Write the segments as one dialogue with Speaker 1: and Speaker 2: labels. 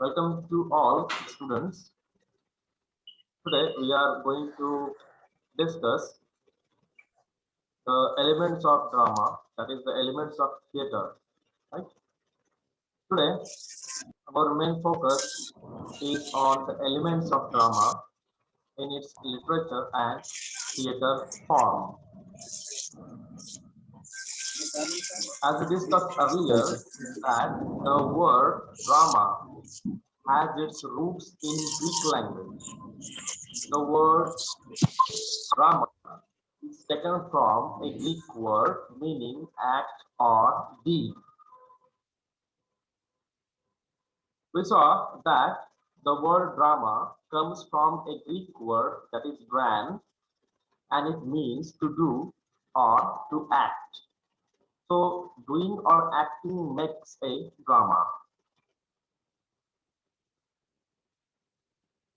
Speaker 1: Welcome to all students. Today we are going to discuss the elements of drama, that is the elements of theater. Right? Today our main focus is on the elements of drama in its literature and theater form. As we discussed earlier, that the word drama has its roots in Greek language. The word drama is taken from a Greek word meaning act or deed. We saw that the word drama comes from a Greek word that is dran and it means to do or to act. So doing or acting makes a drama.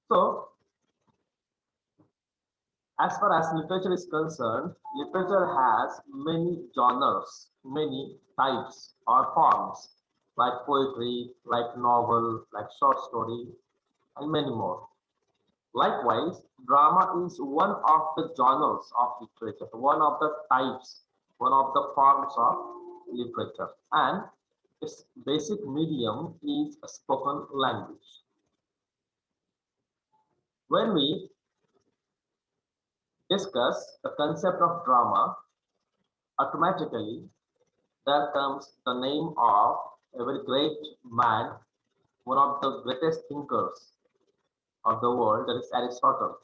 Speaker 1: So as far as literature is concerned, literature has many genres, many types or forms like poetry, like novel, like short story, and many more. Likewise, drama is one of the genres of literature, one of the types, one of the forms of literature, and its basic medium is a spoken language. When we discuss the concept of drama, automatically there comes the name of a very great man, one of the greatest thinkers of the world, that is Aristotle.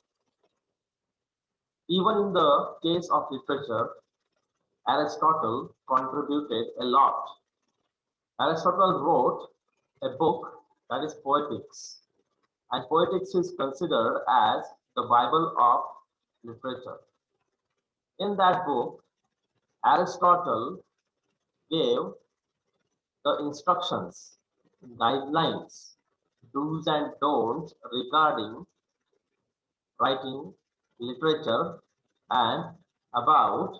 Speaker 1: Even in the case of literature, Aristotle contributed a lot. Aristotle wrote a book that is Poetics, and Poetics is considered as the Bible of literature. In that book, Aristotle gave the instructions, guidelines, do's and don'ts regarding writing, literature, and about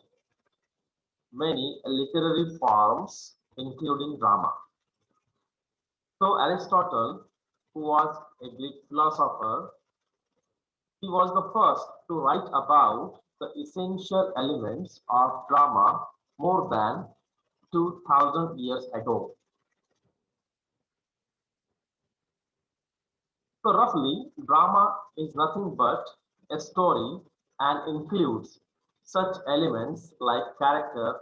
Speaker 1: many literary forms, including drama. So Aristotle, who was a Greek philosopher, he was the first to write about the essential elements of drama more than 2000 years ago. So roughly, drama is nothing but a story and includes such elements like character,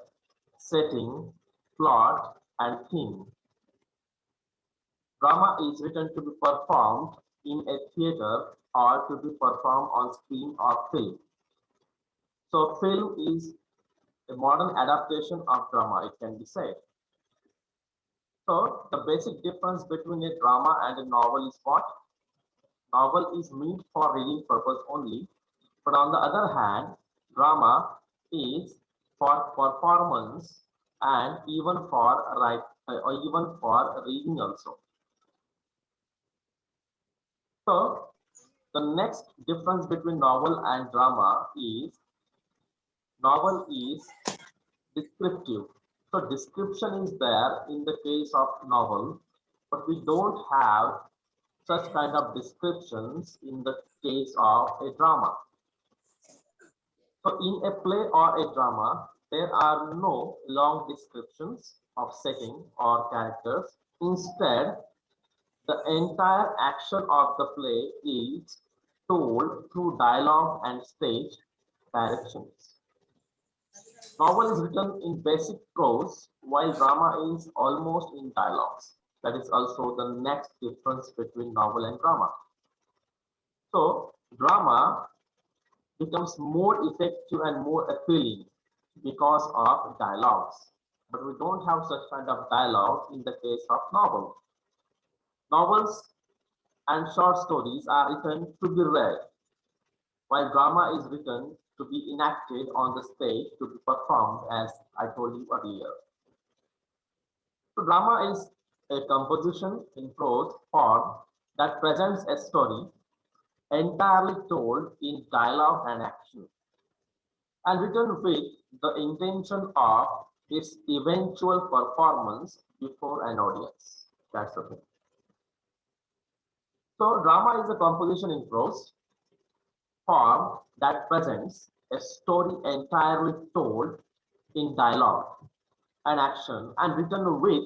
Speaker 1: setting, plot, and theme. Drama is written to be performed in a theater or to be performed on screen or film. So film is a modern adaptation of drama, it can be said. So the basic difference between a drama and a novel is what? Novel is meant for reading purpose only, but on the other hand, drama is for performance and even for or even for reading also. So the next difference between novel and drama is novel is descriptive. So description is there in the case of novel, but we don't have such kind of descriptions in the case of a drama. So in a play or a drama, there are no long descriptions of setting or characters. Instead, the entire action of the play is told through dialogue and stage directions. Novel is written in basic prose, while drama is almost in dialogues. That is also the next difference between novel and drama. So, drama becomes more effective and more appealing because of dialogues. But we don't have such kind of dialogue in the case of novel. Novels and short stories are written to be read, while drama is written to be enacted on the stage to be performed, as I told you earlier. So drama is a composition in prose form that presents a story entirely told in dialogue and action, and written with the intention of its eventual performance before an audience. That's the thing. So drama is a composition in prose form that presents a story entirely told in dialogue and action and written with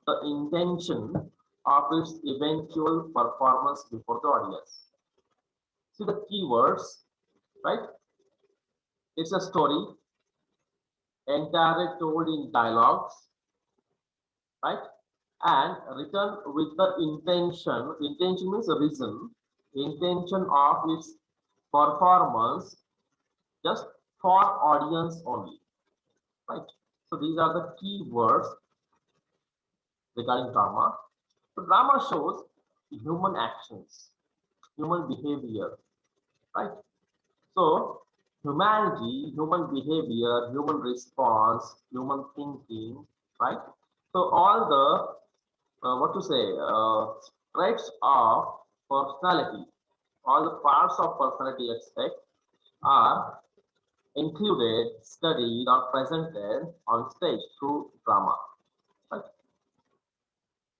Speaker 1: the intention of its eventual performance before the audience. See the keywords, right? It's a story entirely told in dialogues, right? And written with the intention, intention means a reason, intention of its performance just for audience only, right? So these are the key words regarding drama. So drama shows human actions, human behavior, right? So humanity, human behavior, human response, human thinking, right? So all the what to say traits of personality, all the parts of personality aspect are included, studied, or presented on stage through drama. Right?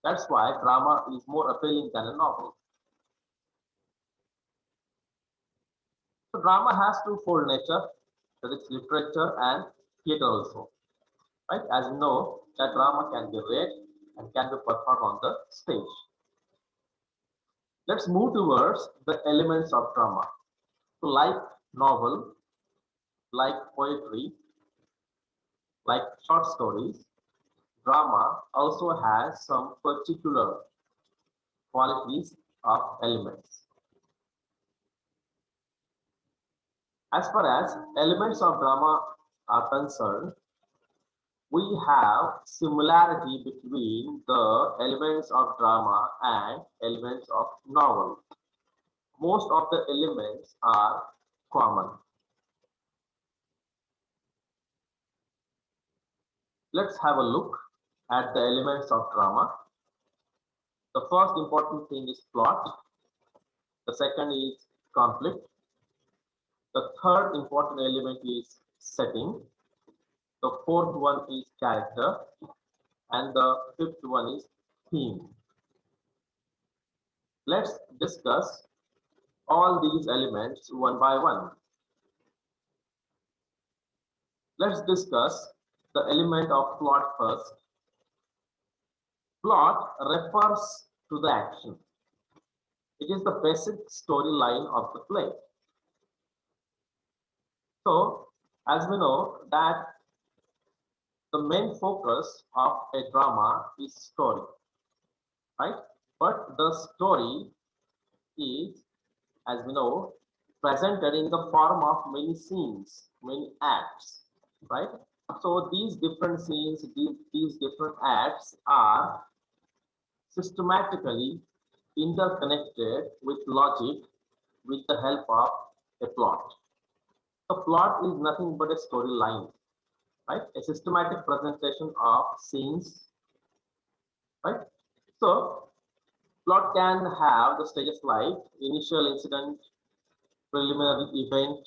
Speaker 1: That's why drama is more appealing than a novel. So drama has twofold nature, that is literature and theater also. Right? As you know, that drama can be read and can be performed on the stage. Let's move towards the elements of drama. So like novel, like poetry, like short stories, drama also has some particular qualities of elements. As far as elements of drama are concerned, we have similarity between the elements of drama and elements of novel. Most of the elements are common. Let's have a look at the elements of drama. The first important thing is plot. The second is conflict. The third important element is setting. The fourth one is character. And the fifth one is theme. Let's discuss all these elements one by one. Let's discuss the element of plot first. Plot refers to the action. It is the basic storyline of the play. So, as we know that the main focus of a drama is story, right? But the story is, as we know, presented in the form of many scenes, many acts, right? So these different scenes, these different acts are systematically interconnected with logic with the help of a plot. The plot is nothing but a storyline, right? A systematic presentation of scenes, right? So plot can have the stages like initial incident, preliminary event,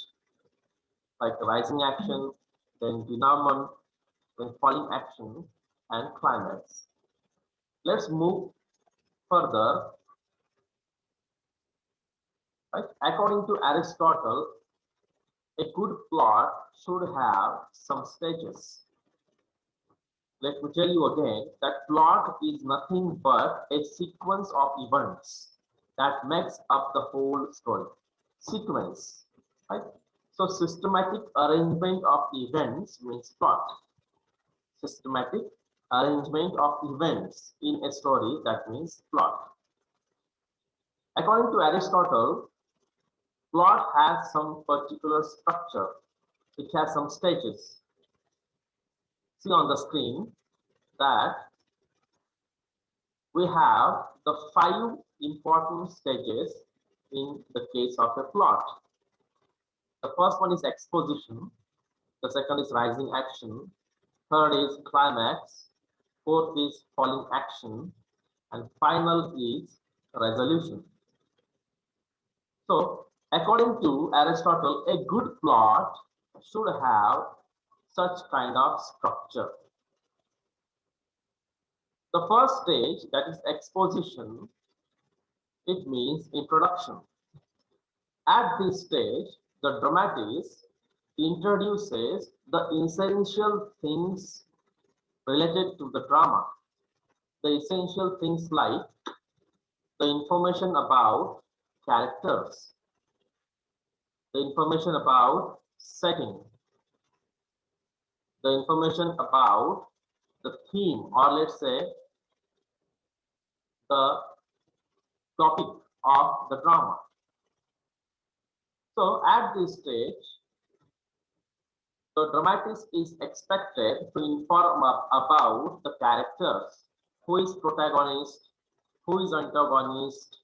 Speaker 1: like rising action, then denouement, then falling action, and climax. Let's move further. Right? According to Aristotle, a good plot should have some stages. Let me tell you again that plot is nothing but a sequence of events that makes up the whole story. Sequence, right? So systematic arrangement of events means plot. Systematic arrangement of events in a story, that means plot. According to Aristotle, plot has some particular structure. It has some stages. See on the screen that we have the 5 important stages in the case of a plot. The first one is exposition. The second is rising action. Third is climax. Fourth is falling action. And final is resolution. So, according to Aristotle, a good plot should have such kind of structure. The first stage, that is exposition, It means introduction. At this stage, the dramatist introduces the essential things related to the drama. The essential things like the information about characters, the information about setting, the information about the theme, or let's say the topic of the drama. So at this stage, the dramatist is expected to inform about the characters, who is protagonist, who is antagonist,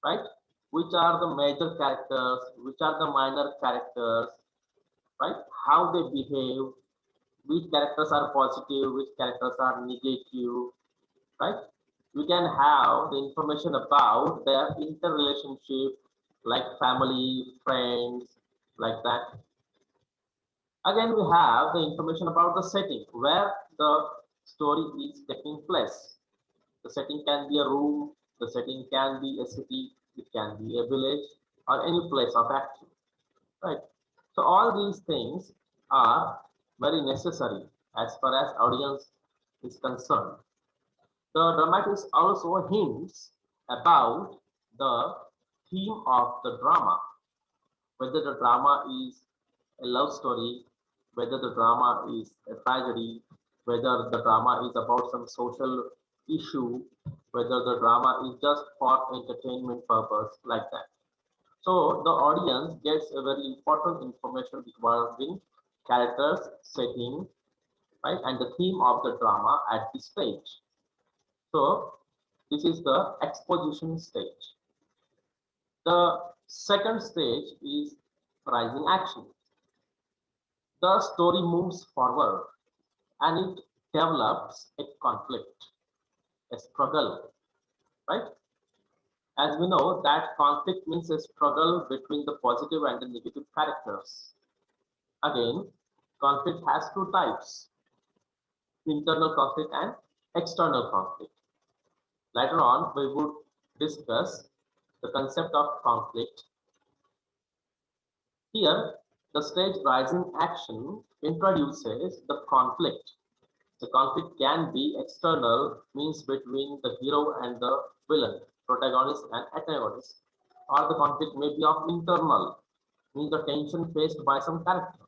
Speaker 1: right? Which are the major characters, which are the minor characters, right? How they behave, which characters are positive, which characters are negative, right? We can have the information about their interrelationship, like family, friends, like that. Again, we have the information about the setting where the story is taking place. The setting can be a room, the setting can be a city, it can be a village, or any place of action, right? So all these things are very necessary as far as audience is concerned. The dramatist also hints about the theme of the drama, whether the drama is a love story, whether the drama is a tragedy, whether the drama is about some social issue, whether the drama is just for entertainment purpose, like that. So the audience gets a very important information regarding characters, setting, right, and the theme of the drama at this stage. So this is the exposition stage. The second stage is rising action. The story moves forward and it develops a conflict, a struggle, right? As we know, that conflict means a struggle between the positive and the negative characters. Again, conflict has two types: internal conflict and external conflict. Later on, we would discuss the concept of conflict. Here, the stage rising action introduces the conflict. The conflict can be external, means between the hero and the villain, protagonist and antagonist, or the conflict may be of internal, means the tension faced by some character.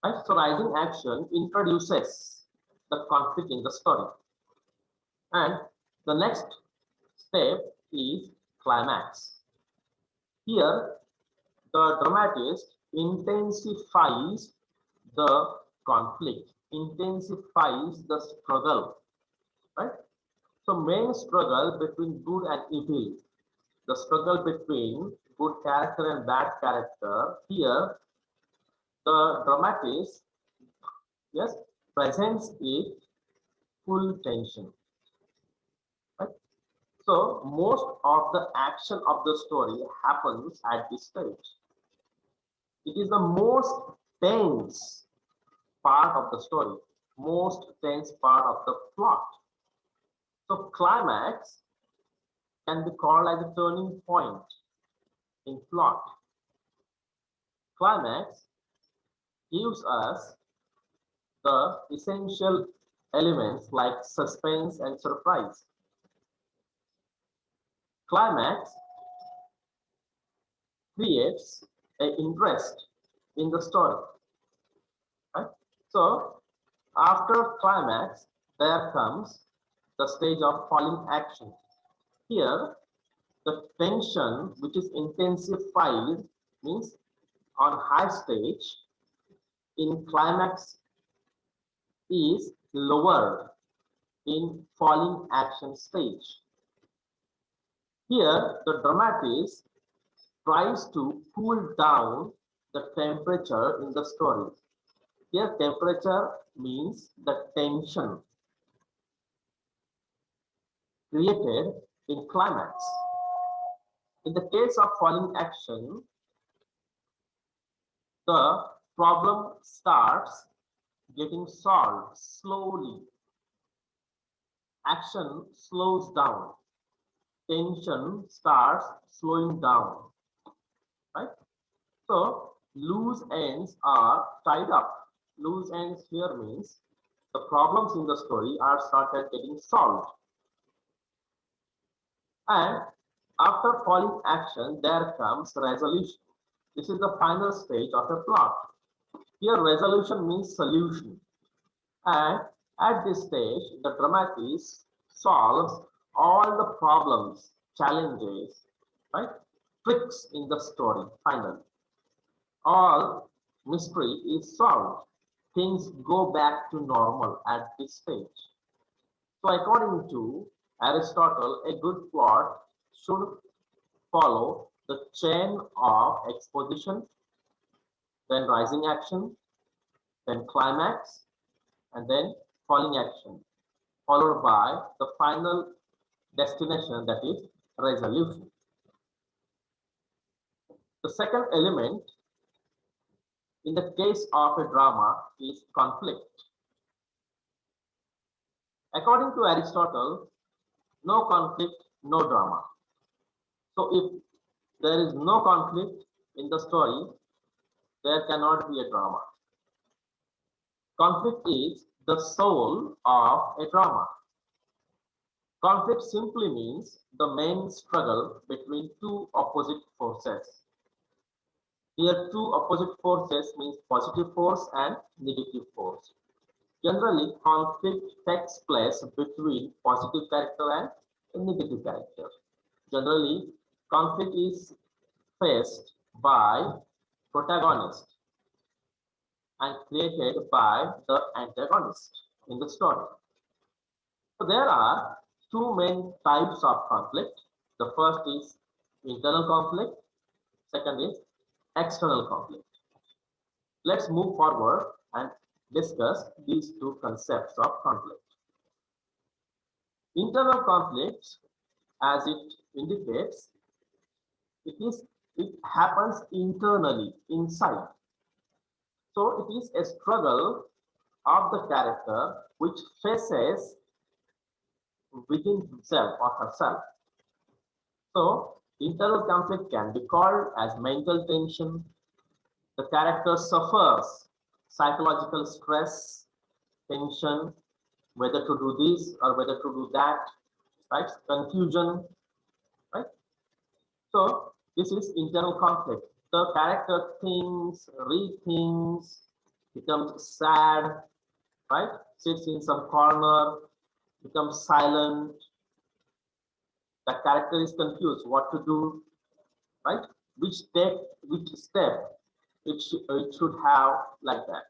Speaker 1: Right? So rising action introduces the conflict in the story. And the next step is climax. Here, the dramatist intensifies the conflict, intensifies the struggle, right? So main struggle between good and evil, the struggle between good character and bad character. Here, the dramatist, yes, presents it full tension, right? So most of the action of the story happens at this stage. It is the most tense part of the story, most tense part of the plot. So climax can be called as a turning point in plot. Climax gives us the essential elements like suspense and surprise. Climax creates an interest in the story. Right? So after climax, there comes the stage of falling action. Here, the tension which is intensified means on high stage in climax is lowered in falling action stage. Here, the dramatist tries to cool down the temperature in the story. Here, temperature means the tension created in climax. In the case of falling action, the problem starts getting solved slowly. Action slows down. tension starts slowing down, right? So loose ends are tied up. Loose ends here means the problems in the story are started getting solved. And after falling action, there comes resolution. This is the final stage of a plot. Here resolution means solution. And at this stage, the dramatist solves all the problems, challenges, right? Tricks in the story, finally. All mystery is solved. Things go back to normal at this stage. So according to Aristotle, a good plot should follow the chain of exposition, then rising action, then climax, and then falling action, followed by the final destination, that is resolution. The second element in the case of a drama is conflict. According to Aristotle, no conflict, no drama. So if there is no conflict in the story, there cannot be a drama. Conflict is the soul of a drama. Conflict simply means the main struggle between two opposite forces. Here, two opposite forces means positive force and negative force. Generally, conflict takes place between positive character and a negative character. Generally, conflict is faced by protagonist and created by the antagonist in the story. So there are two main types of conflict. The first is internal conflict, second is external conflict. Let's move forward and discuss these two concepts of conflict. Internal conflict, as it indicates, it happens internally, inside. So it is a struggle of the character which faces within himself or herself. So internal conflict can be called as mental tension. The character suffers psychological stress, tension, whether to do this or whether to do that, right? Confusion, right? So this is internal conflict. The character thinks, rethinks, becomes sad, right? Sits in some corner, becomes silent. The character is confused what to do, right? Which step it should have, like that.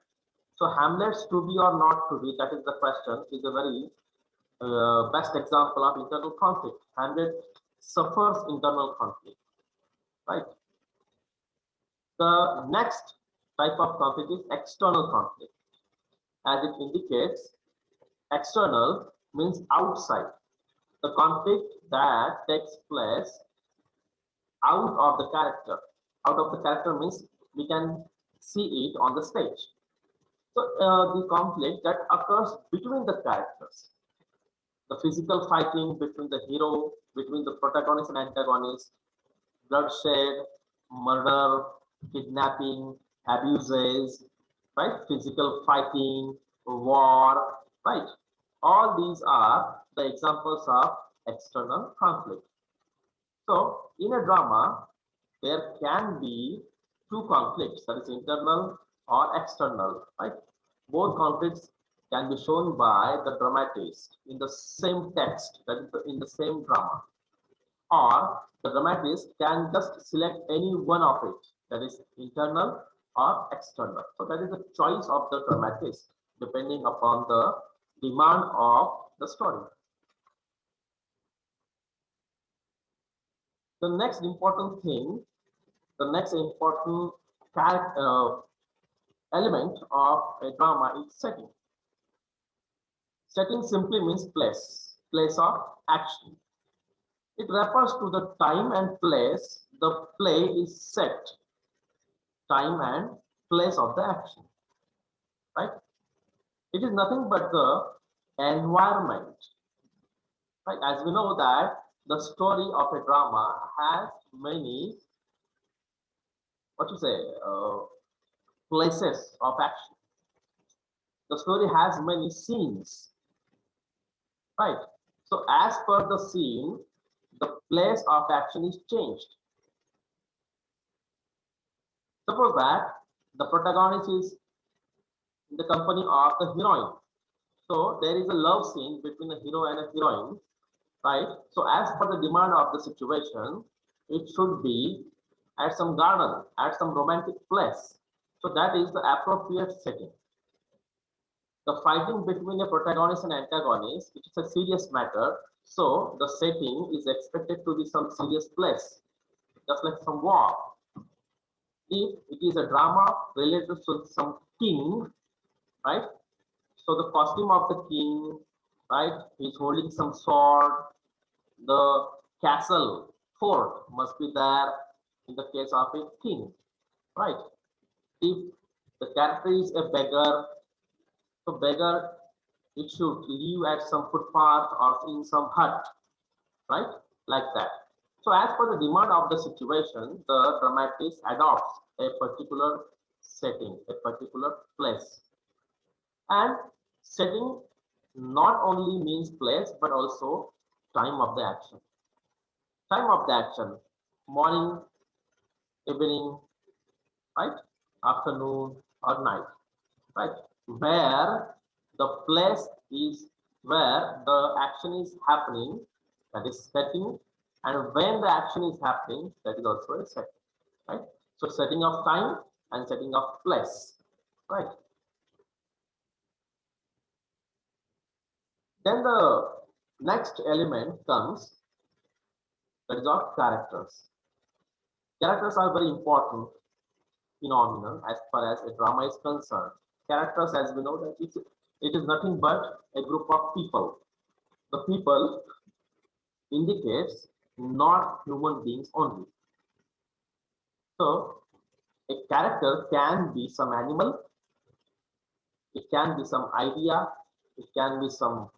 Speaker 1: So Hamlet's to be or not to be, that is the question, is a very best example of internal conflict. Hamlet suffers internal conflict, right? The next type of conflict is external conflict. As it indicates, external means outside. The conflict that takes place out of the character. Out of the character means we can see it on the stage. So the conflict that occurs between the characters, the physical fighting between the hero, between the protagonist and antagonist, bloodshed, murder, kidnapping, abuses, right? Physical fighting, war, right? All these are the examples of external conflict. So in a drama, there can be two conflicts, that is internal or external, right? Both conflicts can be shown by the dramatist in the same text, that is in the same drama. Or the dramatist can just select any one of it, that is internal or external. So that is the choice of the dramatist depending upon the demand of the story. The next important thing, the next important element of a drama is setting. Setting simply means place of action. It refers to the time and place the play is set, time and place of the action, right? It is nothing but the environment, right? As we know that the story of a drama has many, what to say, places of action. The story has many scenes, right? So as per the scene, the place of action is changed. Suppose that the protagonist is in the company of the heroine. So there is a love scene between a hero and a heroine, right? So as per the demand of the situation, it should be at some garden, at some romantic place. So that is the appropriate setting. The fighting between a protagonist and antagonist, it is a serious matter. So the setting is expected to be some serious place, just like some war. If it is a drama related to some king, right? So the costume of the king, right? He's holding some sword. The castle fort must be there in the case of a king, right? If the character is a beggar, so beggar, it should live at some footpath or in some hut, right? Like that. So as per the demand of the situation, the dramatist adopts a particular setting, a particular place. And setting not only means place, but also time of the action. Time of the action, morning, evening, right? Afternoon or night, right? Where the place is where the action is happening, that is setting, and when the action is happening, that is also a setting, right? So setting of time and setting of place, right? Then the next element comes, that is of characters. Characters are very important phenomenon as far as a drama is concerned. Characters, as we know, that it is nothing but a group of people. The people indicates not human beings only. So a character can be some animal, it can be some idea, it can be some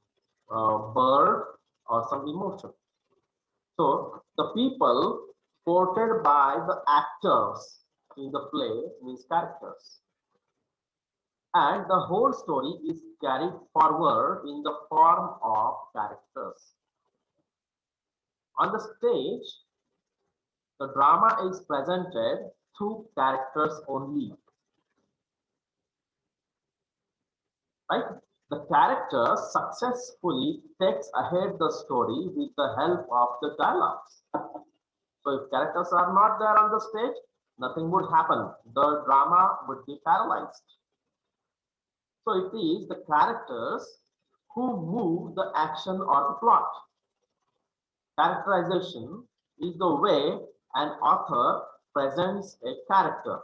Speaker 1: bird or some emotion. So the people portrayed by the actors in the play means characters. And the whole story is carried forward in the form of characters. On the stage, the drama is presented through characters only, right? The character successfully takes ahead the story with the help of the dialogues. So if characters are not there on the stage, nothing would happen. The drama would be paralyzed. So it is the characters who move the action or the plot. Characterization is the way an author presents a character,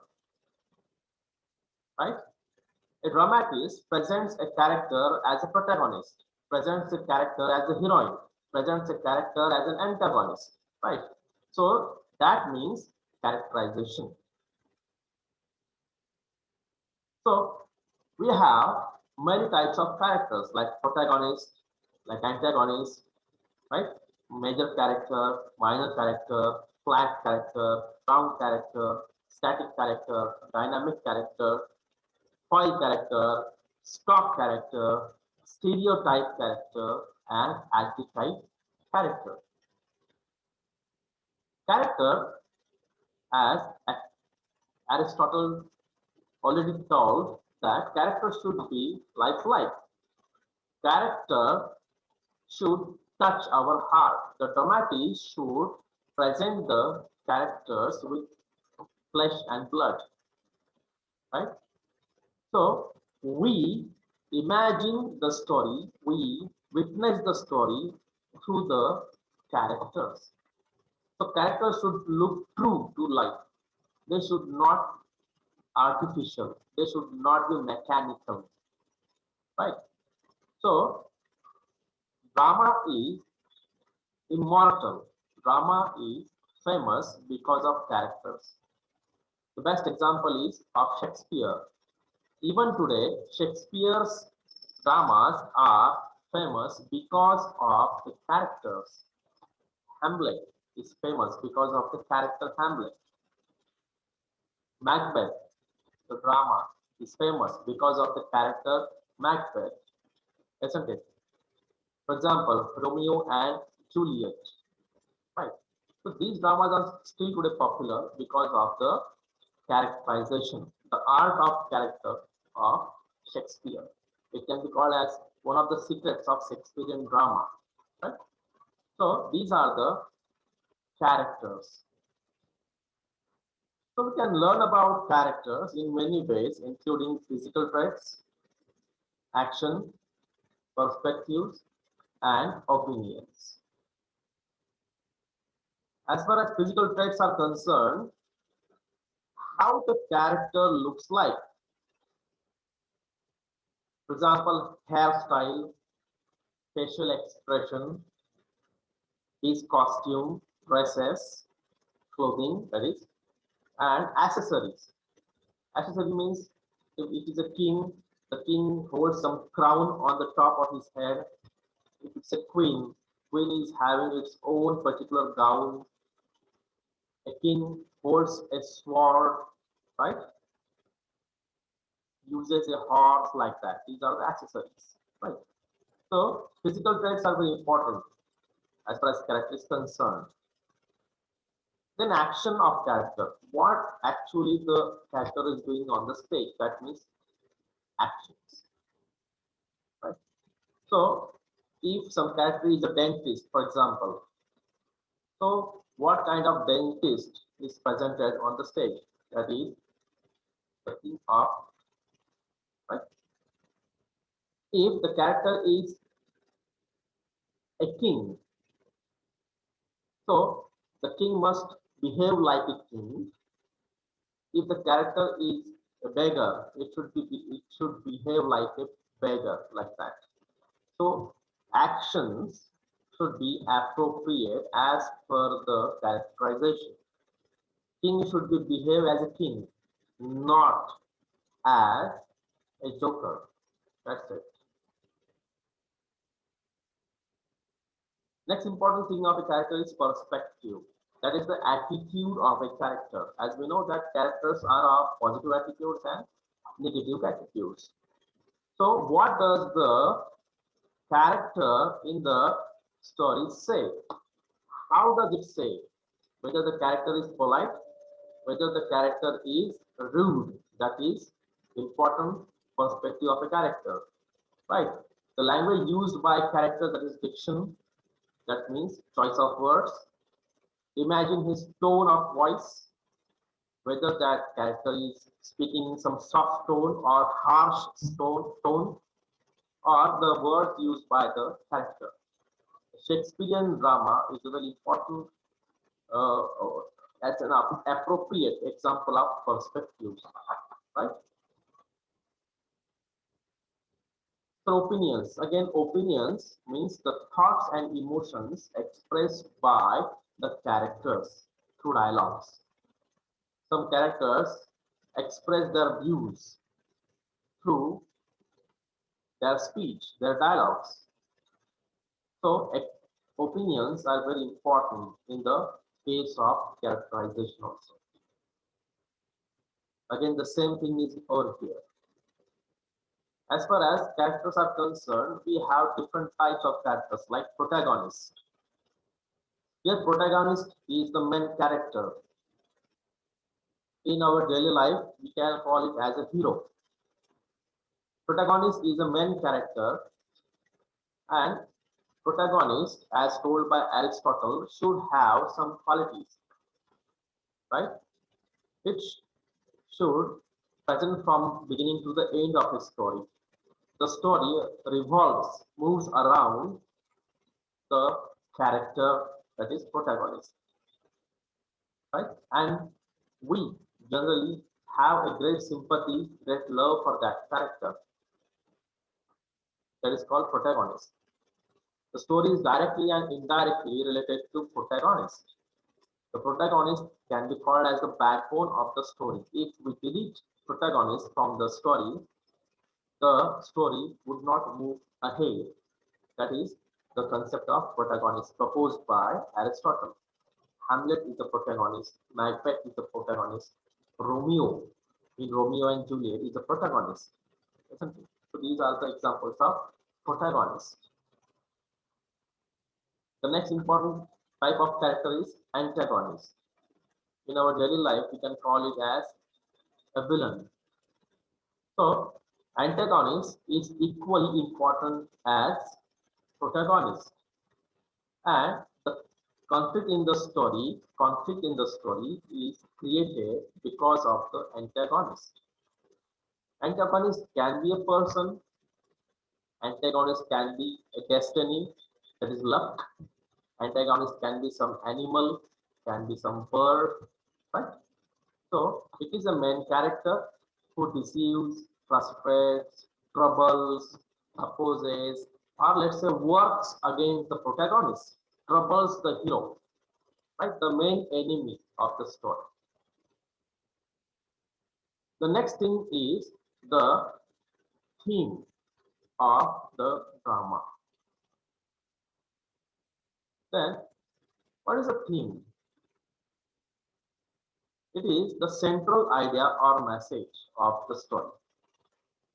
Speaker 1: right? A dramatist presents a character as a protagonist, presents a character as a heroine, presents a character as an antagonist, right? So that means characterization. So we have many types of characters like protagonist, like antagonist, right? Major character, minor character, flat character, round character, static character, dynamic character, foil character, stock character, stereotype character, and archetype character. Character, as Aristotle already told, that character should be lifelike. Character should touch our heart. The dramatist should present the characters with flesh and blood, right? So we imagine the story, we witness the story through the characters. So characters should look true to life. They should not artificial. They should not be mechanical, right? So drama is immortal. Drama is famous because of characters. The best example is of Shakespeare. Even today, Shakespeare's dramas are famous because of the characters. Hamlet is famous because of the character Hamlet. Macbeth, the drama, is famous because of the character Macbeth, isn't it? For example, Romeo and Juliet, right? So these dramas are still today popular because of the characterization, the art of character of Shakespeare. It can be called as one of the secrets of Shakespearean drama, right? So these are the characters. So we can learn about characters in many ways, including physical traits, action, perspectives, and opinions. As far as physical traits are concerned, how the character looks like. For example, hairstyle, facial expression, his costume, dresses, clothing, that is, and accessories. Accessory means if it is a king, the king holds some crown on the top of his head. If it's a queen, queen is having its own particular gown. A king holds a sword, right? Uses a horse like that. These are the accessories, right? So physical traits are very important as far as character is concerned. Then action of character. What actually the character is doing on the stage? That means actions, right? So if some character is a dentist, for example, so what kind of dentist is presented on the stage? That is the thing of, right? If the character is a king, so the king must behave like a king. If the character is a beggar, it should behave like a beggar, like that. So actions should be appropriate as per the characterization. King should be behave as a king, not as a joker. That's it. Next important thing of a character is perspective. That is the attitude of a character. As we know that characters are of positive attitudes and negative attitudes. So what does the character in the story say? How does it say? Whether the character is polite, whether the character is rude. That is important perspective of a character, right? The language used by character, that is diction, that means choice of words. Imagine his tone of voice, whether that character is speaking in some soft tone or harsh tone, or the words used by the character. Shakespearean drama is a very important uh, as an appropriate example of perspectives, right? So opinions, again, opinions means the thoughts and emotions expressed by the characters through dialogues. Some characters express their views through their speech, their dialogues. So opinions are very important in the case of characterization also. Again, the same thing is over here. As far as characters are concerned, we have different types of characters like protagonist. Here, protagonist is the main character. In our daily life, we can call it as a hero. Protagonist is a main character, and protagonist, as told by Aristotle, should have some qualities, right? It should present from beginning to the end of the story. The story moves around the character, that is protagonist, right? And we generally have a great sympathy, great love for that character. That is called protagonist. The story is directly and indirectly related to protagonist. The protagonist can be called as the backbone of the story. If we delete protagonist from the story would not move ahead. That is, the concept of protagonist proposed by Aristotle. Hamlet is the protagonist, Macbeth is the protagonist, Romeo in Romeo and Juliet is the protagonist, isn't it? So these are the examples of protagonist. The next important type of character is antagonist. In our daily life, we can call it as a villain. So antagonist is equally important as protagonist, and the conflict in the story is created because of the antagonist. Antagonist can be a person, antagonist can be a destiny, that is luck, antagonist can be some animal, can be some bird, right? So it is a main character who deceives, frustrates, troubles, opposes, or let's say works against the protagonist, troubles the hero, right? The main enemy of the story. The next thing is the theme of the drama. Then, what is the theme? It is the central idea or message of the story,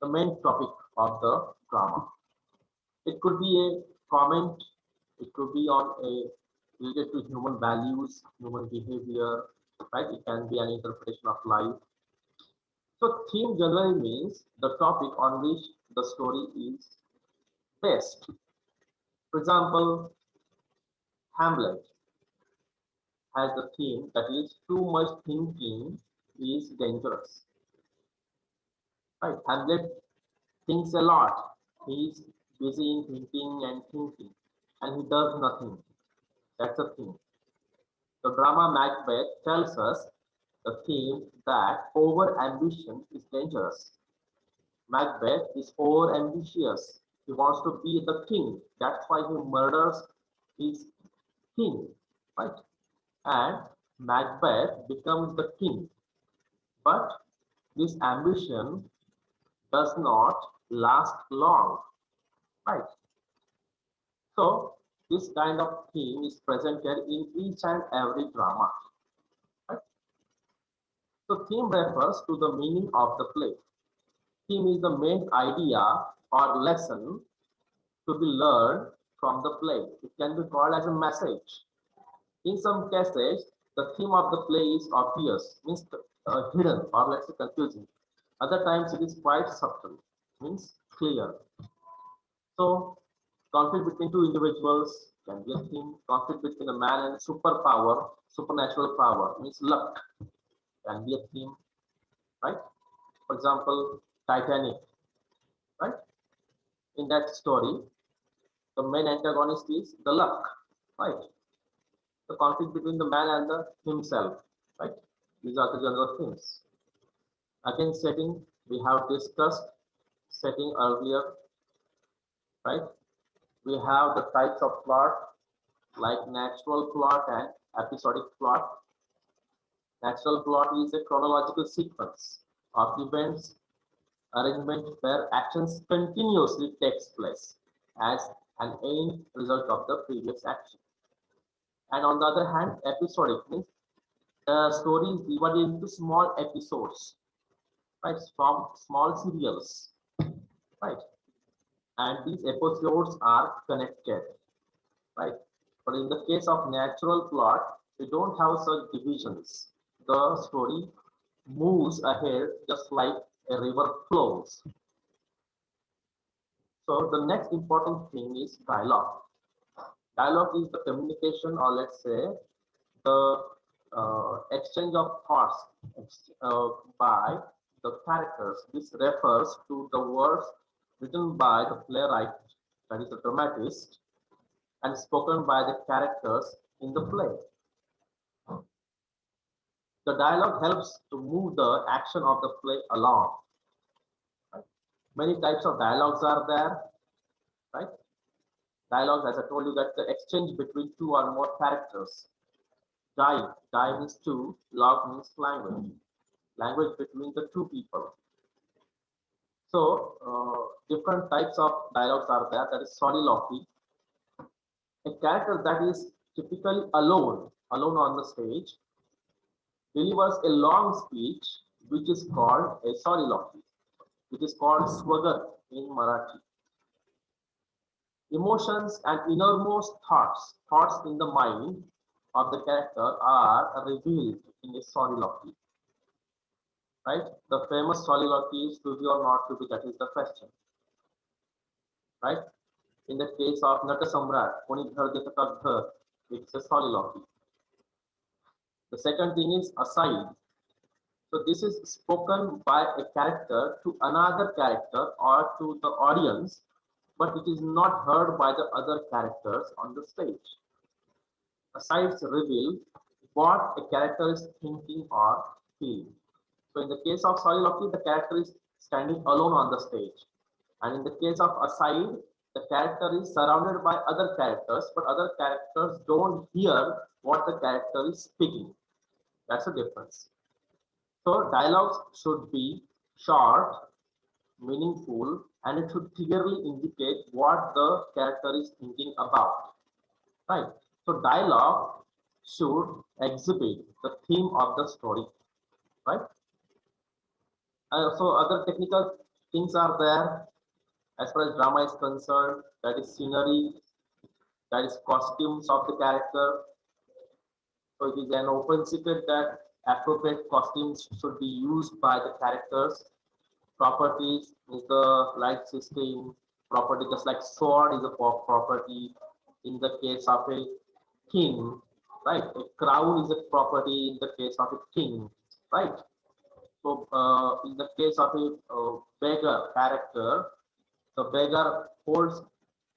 Speaker 1: the main topic of the drama. It could be a comment, it could be on a related to human values, human behavior, right? It can be an interpretation of life. So theme generally means the topic on which the story is based. For example, Hamlet has the theme that is too much thinking is dangerous. Right? Hamlet thinks a lot. He is busy in thinking and thinking, and he does nothing. That's the theme. The drama Macbeth tells us the theme that over ambition is dangerous. Macbeth is over ambitious. He wants to be the king. That's why he murders his king, right? And Macbeth becomes the king. But this ambition does not last long, right? So this kind of theme is presented in each and every drama. Right? So theme refers to the meaning of the play. Theme is the main idea or lesson to be learned from the play. It can be called as a message. In some cases, the theme of the play is obvious, means hidden or let's say confusing. Other times it is quite subtle, means clear. So conflict between two individuals can be a theme. Conflict between a man and superpower, supernatural power, means luck, can be a theme, right? For example, Titanic, right? In that story, the main antagonist is the luck, right? The conflict between the man and the himself, right? These are the general themes. Again, setting, we have discussed setting earlier, right? We have the types of plot like natural plot and episodic plot. Natural plot is a chronological sequence of events arrangement where actions continuously takes place as an end result of the previous action. And on the other hand, episodic means the story is divided into small episodes, right? From small serials, right? And these episodes are connected, right? But in the case of natural plot, we don't have such divisions. The story moves ahead just like a river flows. So the next important thing is dialogue. Dialogue is the communication, or let's say the exchange of thoughts by the characters. This refers to the words written by the playwright, that is the dramatist, and spoken by the characters in the play. The dialogue helps to move the action of the play along. Right? Many types of dialogues are there, right? Dialogue, as I told you, that the exchange between two or more characters. Die means two, log means language. Language between the two people. So different types of dialogues are there. That is soliloquy, character that is typically alone on the stage, delivers a long speech which is called a soliloquy, which is called swagat in Marathi. Emotions and innermost thoughts in the mind of the character are revealed in a soliloquy. Right? The famous soliloquy is to be or not to be, that is the question. Right? In the case of Nata Samrat, Koni Ghar Deta Ka Ghar, it's a soliloquy. The second thing is aside. So this is spoken by a character to another character or to the audience, but it is not heard by the other characters on the stage. Asides reveal what a character is thinking or feeling. So in the case of soliloquy, the character is standing alone on the stage. And in the case of aside, the character is surrounded by other characters, but other characters don't hear what the character is speaking. That's the difference. So dialogues should be short, meaningful, and it should clearly indicate what the character is thinking about. Right. So dialogue should exhibit the theme of the story. Right. So other technical things are there as far as drama is concerned. That is scenery, that is costumes of the character. So it is an open secret that appropriate costumes should be used by the characters. Properties is the light system. Property just like sword is a property. In the case of a king, right? A crown is a property in the case of a king, right? So in the case of a beggar character, the beggar holds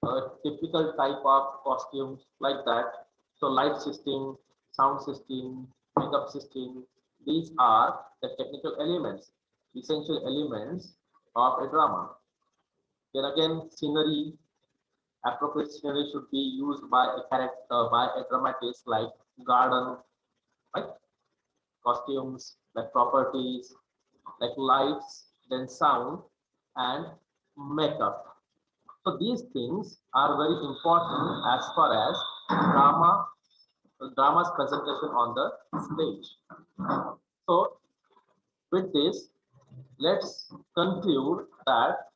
Speaker 1: a typical type of costumes like that. So light system, sound system, makeup system, these are the technical elements, essential elements of a drama. Then again, scenery, appropriate scenery should be used by a character, by a dramatist like garden, right? Costumes, like properties, like lights, then sound and makeup. So these things are very important as far as drama's presentation on the stage. So with this, let's conclude that